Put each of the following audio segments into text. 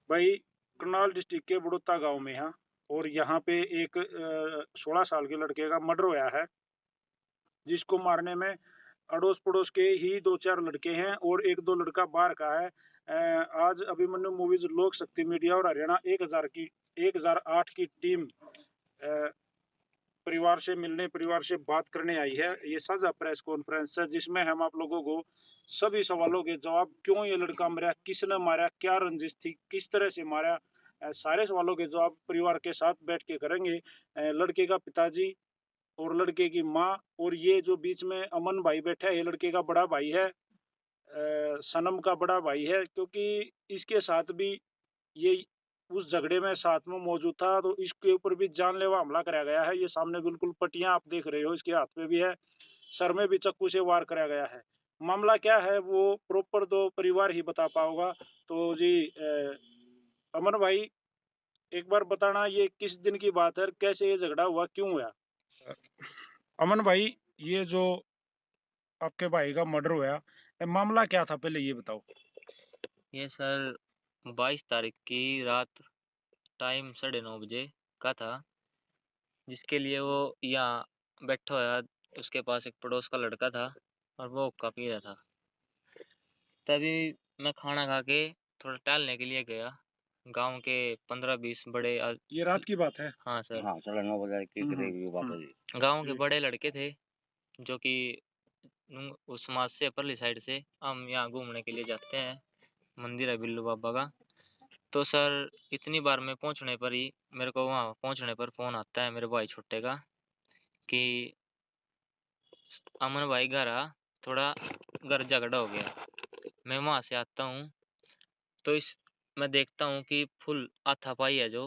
भाई करनाल डिस्ट्रिक्ट के बड़ौदा गांव में है। और यहाँ पे एक 16 साल के लड़के का मर्डर हुआ है, जिसको मारने में अड़ोस पड़ोस के ही दो चार लड़के हैं और एक दो लड़का बाहर का है। आज अभिमन्यु मूवीज लोक शक्ति मीडिया और हरियाणा 1008 की टीम परिवार से मिलने, परिवार से बात करने आई है। ये साझा प्रेस कॉन्फ्रेंस है जिसमें हम आप लोगों को सभी सवालों के जवाब, क्यों ये लड़का मरा, किसने मारा, क्या रंजिश थी, किस तरह से मारा, सारे सवालों के जवाब परिवार के साथ बैठ के करेंगे। लड़के का पिताजी और लड़के की माँ और ये जो बीच में अमन भाई बैठा है, ये लड़के का बड़ा भाई है, सनम का बड़ा भाई है, क्योंकि इसके साथ भी ये उस झगड़े में साथ में मौजूद था। तो इसके ऊपर भी जानलेवा हमला कराया गया है। ये सामने बिल्कुल पट्टियां आप देख रहे हो, इसके हाथ में भी है, सर में भी चाकू से वार कराया गया है। मामला क्या है वो प्रॉपर तो परिवार ही बता पाओगा। तो जी अमन भाई, एक बार बताना ये किस दिन की बात है, कैसे ये झगड़ा हुआ, क्यों हुआ? अमन भाई, ये जो आपके भाई का मर्डर हुआ, मामला क्या था, पहले ये बताओ। ये सर 22 तारीख की रात टाइम 9:30 बजे का था, जिसके लिए वो यहाँ बैठा हुआ, उसके पास एक पड़ोस का लड़का था और वो हुक्का पी रहा था। तभी मैं खाना खा के थोड़ा टहलने के लिए गया। गांव के 15-20 बड़े ये रात की बात है? हाँ सर, हाँ 9:30 के करीब ये बात है जी। गांव के जी। बड़े लड़के थे जो कि उस समाज से अपरली साइड से हम यहाँ घूमने के लिए जाते हैं, मंदिर है बिल्लू बाबा का। तो सर इतनी बार मैं पहुंचने पर ही मेरे को वहाँ पहुंचने पर फ़ोन आता है मेरे भाई छोटे का कि अमन भाई घर आ, थोड़ा घर झगड़ा हो गया। मैं वहाँ से आता हूँ तो इस मैं देखता हूँ कि फुल हाथापाई है जो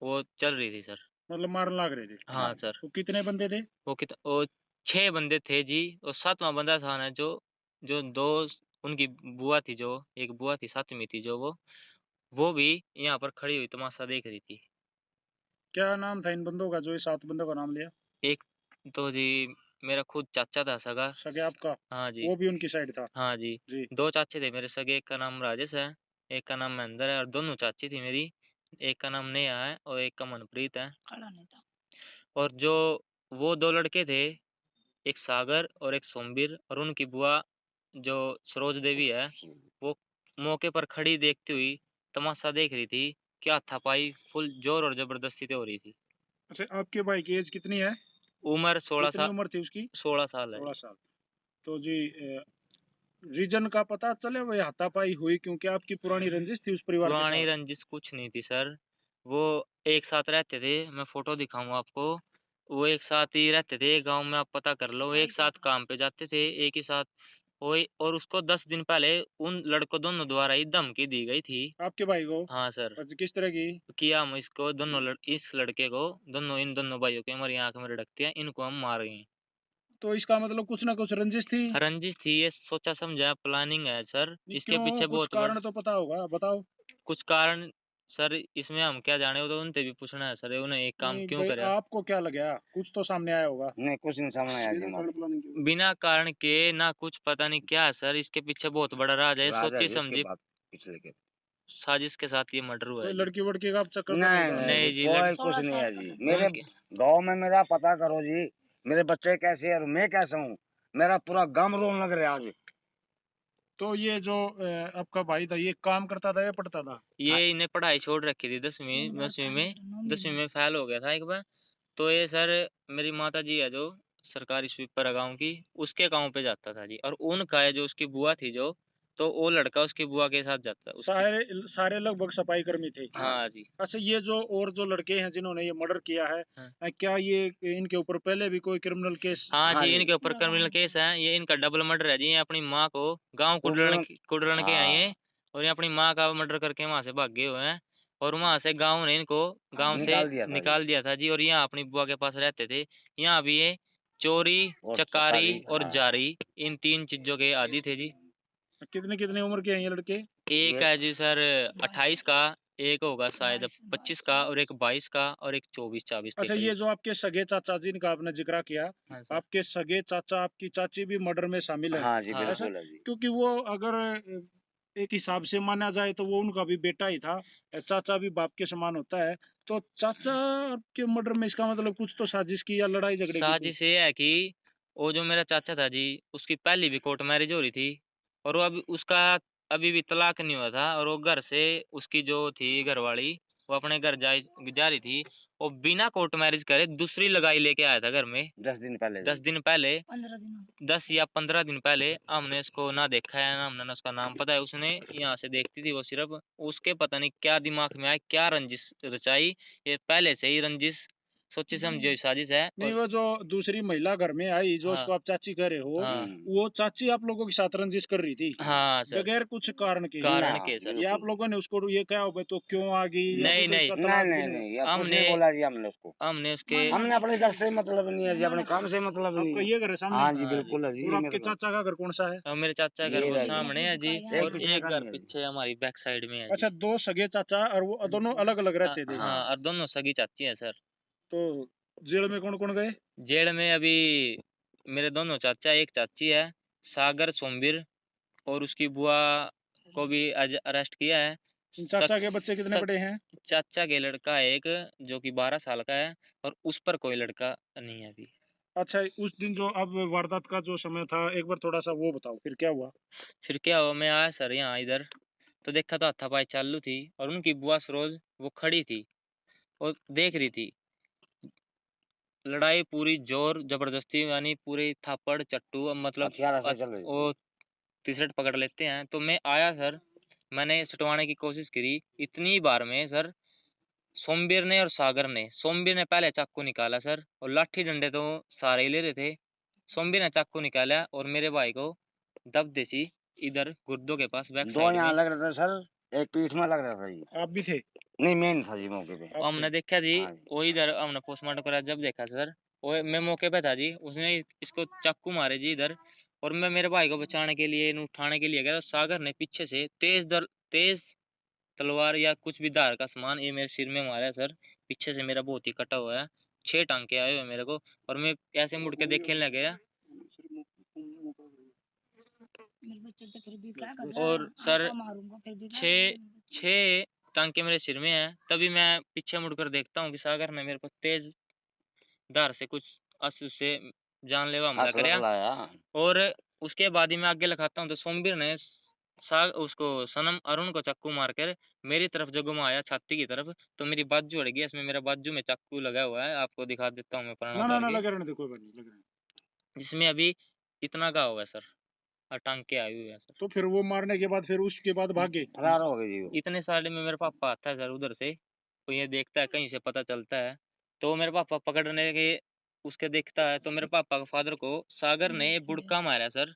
वो चल रही थी सर। मतलब मारने लग रहे थे? हाँ सर। तो कितने बंदे थे? वो 6 बंदे थे जी, और 7वां बंदा था ना जो जो 2 उनकी बुआ थी, जो एक बुआ थी साथ में थी, जो वो भी यहाँ पर खड़ी हुई तमाशा देख रही थी। क्या नाम था इन बंदों का, जो ये 7 बंदों का नाम लिया? एक तो जी मेरा खुद चाचा था सगा। सगे आपका? हाँ जी। वो भी उनकी साइड था? हाँ जी। जी। 2 चाचे थे मेरे सगे, एक का नाम राजेश है, एक का नाम महेंद्र है, और दोनों चाची थी मेरी। एक का नाम नेहा है और एक का मनप्रीत है। और जो वो 2 लड़के थे, एक सागर और एक सोमवीर, और उनकी बुआ जो सरोज देवी है, वो मौके पर खड़ी देखती हुई तमाशा देख रही थी। क्या हाथापाई फुल जोर और जबरदस्ती से हो रही थी। अच्छा, आपके भाई की एज कितनी है? उम्र 16 कितनी साल। उम्र थी उसकी? 16 साल है 16 जी। साल। तो जी रीजन का पता चले वो हाथापाई हुई क्योंकि आपकी पुरानी रंजिश थी उस परिवार के पुरानी साथ? रंजिश कुछ नहीं थी सर। वो एक साथ रहते थे, मैं फोटो दिखाऊंगा आपको। वो एक साथ ही रहते थे गांव में, आप पता कर लो। एक साथ काम पे जाते थे, एक ही साथ। वही, और उसको 10 दिन पहले उन लड़कों दोनों द्वारा ही धमकी दी गई थी। आपके भाई को? हाँ सर। अच्छा, किस तरह की? किया हम इसको इस लड़के को, इन दोनों भाइयों की हमारी आंख में रखती है, इनको हम मार गए। तो इसका मतलब कुछ ना कुछ रंजिश थी? रंजिश थी, ये सोचा समझा प्लानिंग है सर, नहीं, इसके क्यों? पीछे कुछ बहुत बड़ा कारण तो पता होगा, बताओ। कुछ कारण। सर इसमें हम क्या जाने, वो तो उनसे भी पूछना है सर, उन्हें एक काम नहीं क्यों भाई, करे। आपको क्या लगा, कुछ तो सामने आया होगा। नहीं कुछ नहीं सामने आया जी हमारे। बिना कारण के ना कुछ, पता नहीं क्या है सर, इसके पीछे बहुत बड़ा राज है, राजा सोची जी इसके समझी बाद पिछले के। साजिश के साथ ये मर्डर हुआ कोई है जी। लड़की वड़की का चक्कर तो नहीं नहीं था? नहीं जी नहीं जी, कोई कुछ नहीं है जी। मेरे उनके गांव में मेरा पता करो जी, मेरे बच्चे कैसे हैं और मैं कैसा हूँ, मेरा पूरा गम रोने लग रहा है आज। तो ये जो आपका भाई था, ये काम करता था या पढ़ता था? ये इन्हें पढ़ाई छोड़ रखी थी, 10वीं में फेल हो गया था एक बार। तो ये सर मेरी माता जी है जो सरकारी स्वीपर है गाँव की, उसके गाँव पे जाता था जी। और उनका है जो उसकी बुआ थी जो, तो वो लड़का उसकी बुआ के साथ जाता उसकी। सारे सारे लगभग सफाई कर्मी थे? हाँ जी। अच्छा, ये जो और जो लड़के हैं जिन्होंने ये मर्डर किया है, हाँ, क्या ये इनके ऊपर पहले भी कोई क्रिमिनल केस? हाँ हाँ जी, जी इनके ऊपर क्रिमिनल केस है। ये इनका डबल मर्डर है जी। ये अपनी माँ को गाँव कुंडलन। कुडरण के आए हैं, हाँ और ये अपनी माँ का मर्डर करके वहां से भाग गए हुए हैं। और वहां से गाँव ने इनको गाँव से निकाल दिया था जी। निकाल दिया था जी। और यहाँ अपनी बुआ के पास रहते थे। यहाँ भी ये चोरी, और चकारी चकारी और हाँ। जारी, इन 3 चीजों के आदी थे जी। कितने कितने उम्र के हैं ये लड़के? एक ये है जी सर 28 का, एक होगा शायद 25 का, और एक 22 का, और एक 24-24 के अच्छा, ये करीब। जो आपके सगे चाचा जिनका आपने जिक्र किया, हाँ सर। आपके सगे चाचा आपकी चाची भी मर्डर में शामिल है? हाँ जी हाँ। ऐसा? बिल्कुल है जी। क्योंकि वो अगर एक हिसाब से माना जाए तो वो उनका भी बेटा ही था, चाचा भी बाप के समान होता है। तो चाचा के मर्डर में इसका मतलब कुछ तो साजिश की या लड़ाई झगड़े की थी। साजिश ये है कि वो जो मेरा चाचा था जी, उसकी पहली भी कोर्ट मैरिज हो रही थी और वो अभी उसका अभी भी तलाक नहीं हुआ था और वो घर से उसकी जो थी घरवाली, वो अपने घर जा रही थी। वो बिना कोर्ट मैरिज करे दूसरी लगाई लेके आया था घर में 10 दिन पहले 10 दिन पहले, 10 या 15 दिन पहले। हमने इसको ना देखा है ना हमने ना उसका नाम पता है। उसने यहाँ से देखती थी वो सिर्फ, उसके पता नहीं क्या दिमाग में आया, क्या रंजिश रचाई, ये पहले से ही रंजिश सोची समझी हुई साजिश है। नहीं, और वो जो दूसरी महिला घर में आई जो हाँ उसको आप चाची कह रहे हो, हाँ वो चाची आप लोगों के साथ रंजिश कर रही थी हाँ सर, बगैर कुछ कारण के। कारण ना, के सर। ये आप लोगों ने उसको ये कहा होगा तो क्यों आ गई या नहीं फिर नहीं उसका नहीं तलाक नहीं दिलवा। नहीं, अब कुछ हमने नहीं बोला जी हमने उसको। हमने उसके हमने अपने घर से मतलब नहीं है जी, अपने काम से मतलब नहीं आपका है। ये घर है सामने। हाँ जी हाँ जी। बिल्कुल है जी, और ये आपके मेरे घर। चाचा का घर कौन सा है? और मेरे चाचा का घर ये वो रहा जी। सामने है जी, एक और पिछले एक का घर नहीं है जी। पीछे हमारी बैक साइड में है अच्छा, जी। दो सगे चाचा और वो दोनों अलग अलग रहते थे। हाँ, और दोनों सगी चाची है सर। तो जेल में कौन कौन गए? जेल में अभी मेरे दोनों चाचा, एक चाची है सागर सोमवीर, और उसकी बुआ को भी अरेस्ट किया है। चाचा के बच्चे कितने बड़े हैं? चाचा के लड़का है एक जो कि 12 साल का है, और उस पर कोई लड़का नहीं है अभी। अच्छा, उस दिन जो अब वारदात का जो समय था, एक बार थोड़ा सा वो बताओ फिर क्या हुआ। फिर क्या हुआ, मैं आया सर यहाँ इधर, तो देखा तो हाथापाई चालू थी और उनकी बुआ सरोज वो खड़ी थी और देख रही थी। लड़ाई पूरी जोर जबरदस्ती, यानी पूरी थापड़ चट्टू, मतलब हथियार से चल रही वो थी। तीसरे पकड़ लेते हैं। तो मैं आया सर, मैंने सटवाने की कोशिश करी इतनी बार में सर। सोमवीर ने और सागर ने, सोमवीर ने पहले चाकू निकाला सर, और लाठी डंडे तो सारे ही ले रहे थे। सोमवीर ने चाकू निकाला और मेरे भाई को दब देसी इधर गुर्दों के पास बैक दो साइड यहाँ में। लग रहा था सर, एक पीठ में लग रहा था जी। आप भी थे? नहीं मेन था जी मौके पे। आप हमने थे? देखा जी, हाँ जी। वो इधर हमने पोस्टमार्टम करा जब देखा सर, वो मैं मौके पे था जी। उसने इसको चाकू मारे जी इधर, और मैं मेरे भाई को बचाने के लिए, इन्हें उठाने के लिए गया, तो सागर ने पीछे से तेज तलवार या कुछ भी धार का सामान ये मेरे सिर में मारा है सर। पीछे से मेरा बहुत ही कटा हुआ है, 6 टांके आए हुए मेरे को, और मैं ऐसे मुड़ के देखने लग गया। और सर 6 टांके मेरे सिर में है। तभी मैं पीछे मुड़कर देखता हूँ कि सागर ने मेरे को तेज धार से कुछ अस्त्र से जानलेवा हमला असला कराया। लाया। और उसके बाद ही मैं आगे लगाता हूँ तो सोमवीर ने उसको सनम अरुण को चाकू मारकर मेरी तरफ जो घुमाया छाती की तरफ, तो मेरी बाजू अड़ गई। इसमें मेरा बाजू में चाकू लगा हुआ है, आपको दिखा देता हूँ मैं प्राण ना ना उतार ना, के, लगे रहने दो, कोई बात नहीं, लगे रहने जिसमें अभी इतना का हुआ है सर, और टांके आए हुए हैं दो। तो फिर वो मारने के बाद फिर उसके बाद भागे? फरार हो गई जी वो। सर। इतने साले में मेरा पापा आता है सर उधर से, तो ये देखता है कहीं से पता चलता है, तो मेरे पापा पकड़ने के उसके देखता है, तो मेरे पापा के फादर को सागर ने बुड़का मारा सर।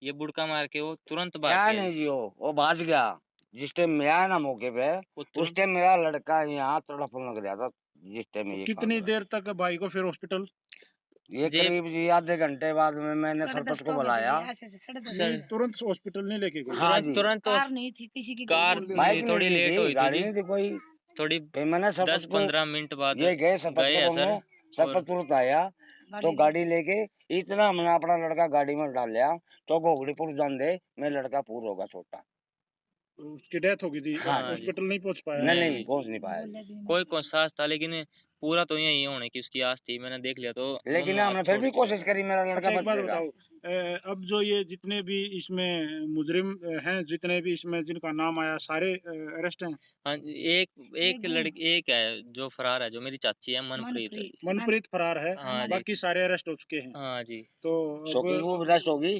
ये बुड़का मार के वो तुरंत भाग क्या गया नहीं जी। जी, वो भाग गया। जिस टाइम मैं आया ना मौके पे, वो उस तुरंत टाइम मेरा लड़का यहाँ तड़पने लग गया था। जिस टाइम तो ये काम कितनी हुआ, देर तक भाई को फिर हॉस्पिटल? ये जे करीब जी आधे घंटे बाद में मैंने सरपंच को बुलाया। सर तुरंत हॉस्पिटल नहीं लेके गए? हाँ तुरंत जी। तुरंत कार नहीं थी किसी की, कार बाइक थोड़ी नहीं लेट थी, हुई थी गाड़ी जी, नहीं थी कोई। थोड़ी फिर मैंने सरपंच को 10-15 मिनट बाद ये गए सरपंच गए को हैं बोलने, सर। और सरपंच तुरंत आया तो गाड़ी लेके इतना हमने अपना लड़का गाड़ी में डाल लिया तो घोगड़ीपुर जान दे, मेरा लड़का पूरा होगा छोटा। उसकी डेथ हो गई थी, हाँ जी। हॉस्पिटल नहीं पहुंच पाया? नहीं नहीं नहीं पहुंच नहीं पाया जी। कोई कोशिश था, लेकिन पूरा तो यही होने की उसकी आस थी। मैंने देख लिया तो लेकिन दोनों हमने फिर भी कोशिश करी मेरा लड़का अच्छा, एक बात बचेगा। बताओ, अब जो ये जितने भी इसमें मुजरिम हैं, जितने भी इसमें जिनका नाम आया, सारे अरेस्ट हैं? हाँ जी, एक लड़की एक है जो फरार है, जो मेरी चाची है मनप्रीत। मनप्रीत फरार है, हाँ जी, बाकी सारे अरेस्ट हो चुके हैं। हाँ जी। तो शौकीन अब वो बर्दाश्त होगी।